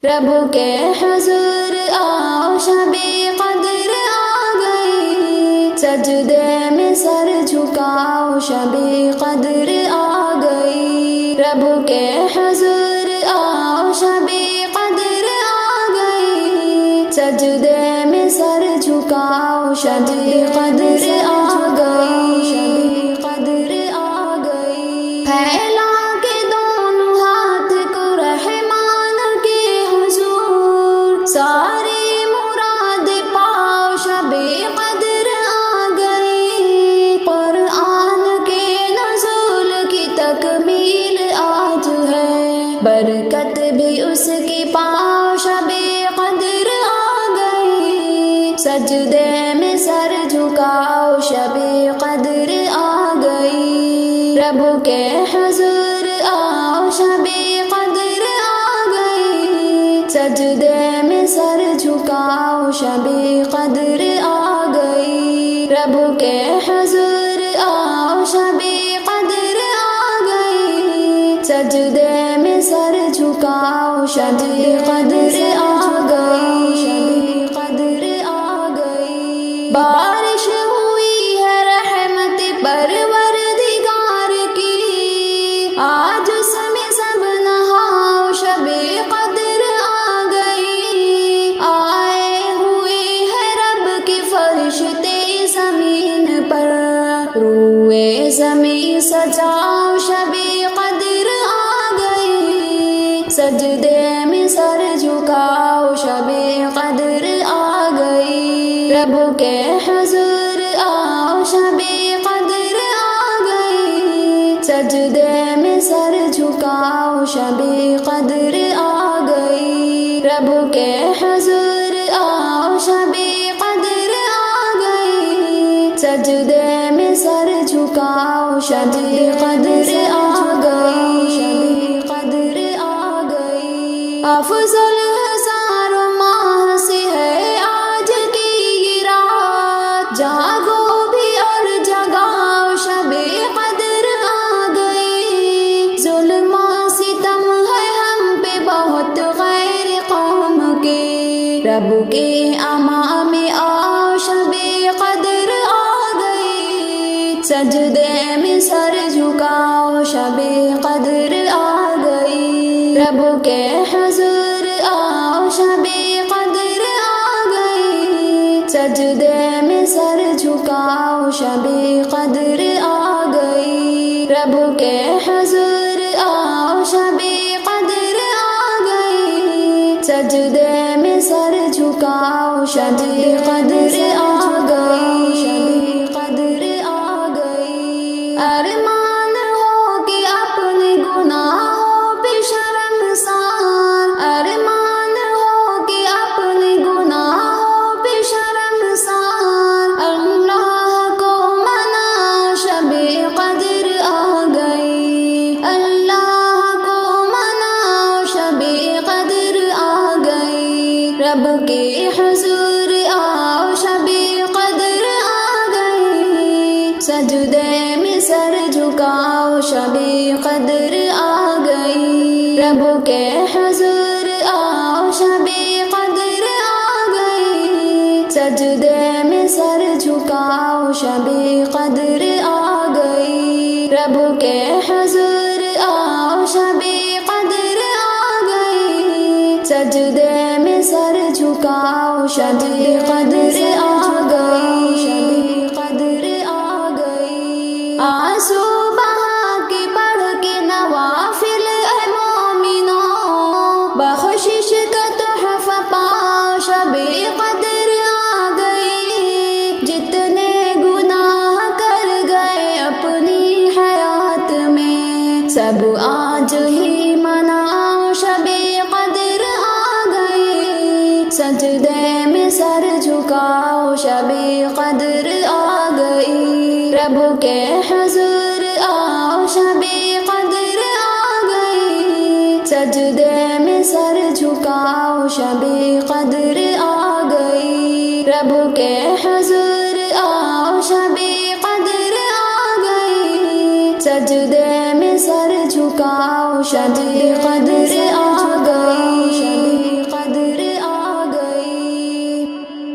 رب کے حضور آؤ شب قدر آ گئی، سجدے میں سر جھکاؤ شب قدر آ گئی، رب کے حضور آؤ شب قدر آ گئی، سجدے میں سر جھکاؤ شب قدر آ گئی، شب قدر آ گئی، پھیلا کے دونوں ہاتھ کو رحمان کے حضور، ساری مراد پاؤ شب قدر آ گئی، قرآن کے نزول کی تکمیل آج ہے، برکت بھی اس کی پاؤ شب قدر آ گئی، سجدے میں سر جھکاؤ شب قدر آ گئی، رب کے حضور آؤ شب قدر آ گئی، سجدے میں سر جھکاؤ شب قدر آ گئی، رب کے حضور آؤ شب قدر آ گئی، سجدے میں سر جھکاؤ شب قدر آ گئی، شب قدر آ گئی، بارش ہوئی ہے رحمت پروردگار کی، آج اس میں سب نہاؤ شب قدر آ گئی، آئے ہوئے ہیں رب کے فرشتے زمین پر، روئے زمین سجاؤ شب قدر آ گئی، سجدے میں سر جھکاؤ شب قدر آ گئی، رب کے حضور آؤ شب قدر آ گئی، سجدے میں سر جھکاؤ شب قدر آ گئی، رب کے حضور آؤ شب قدر آ گئی، سجدے میں سر جھکاؤ شب قدر آ گئی، شب قدر آ گئی، افضل ہزاروں ماہ سے ہے آج کی یہ رات، جاگو بھی اور جگاؤ شب قدر آ گئی، ظلم و ستم ہے ہم پہ بہت غیر قوم کے، رب کے اما میں آؤ شب قدر آ گئی، سجدے میں سر جھکاؤ شب قدر آ گئی، رب کے حضور آؤ شب قدر آ گئی، سجدے میں سر جھکاؤ شب قدر آ گئی، رب کے حضور آؤ شب قدر آ گئی، سجدے میں سر جھکاؤ شب قدر آ گئی، شب قدر آ گئی، ارمان ہو کہ اپنے گناہوں پہ شرمسار، ارمان ہو کہ اپنے گناہوں پہ شرمسار، اللہ کو منا شب قدر آ گئی، اللہ کو منا شب قدر آ گئی، رب کے حضور آؤ شب قدر آ گئی، سجدے میں سر جھکاؤ شب قدر آ گئی، رب کے حضور آؤ شب قدر آ گئی، سجدے میں سر جھکاؤ شب قدر آ گئی، رب کے حضور آؤ شب قدر آ گئی، سجدے میں سر جھکاؤ شب قدر آ گئی، شب قدر آ گئی، آنسو بہا کے پڑھ کے نوافل اے مومنوں، بخشش کا تحفہ پاؤ شب قدر آ گئی، جتنے گناہ کر گئے اپنی حیات میں، سب آج ہی مناؤ شب قدر آ گئی، سجدے میں سر جھکاؤ شب قدر آ گئی، رب کے حضور آؤ شب قدر آ گئی، سجدے میں سر جھکاؤ شب قدر آ گئی، رب کے حضور آؤ شب قدر آ گئی، سجدے میں سر جھکاؤ شب قدر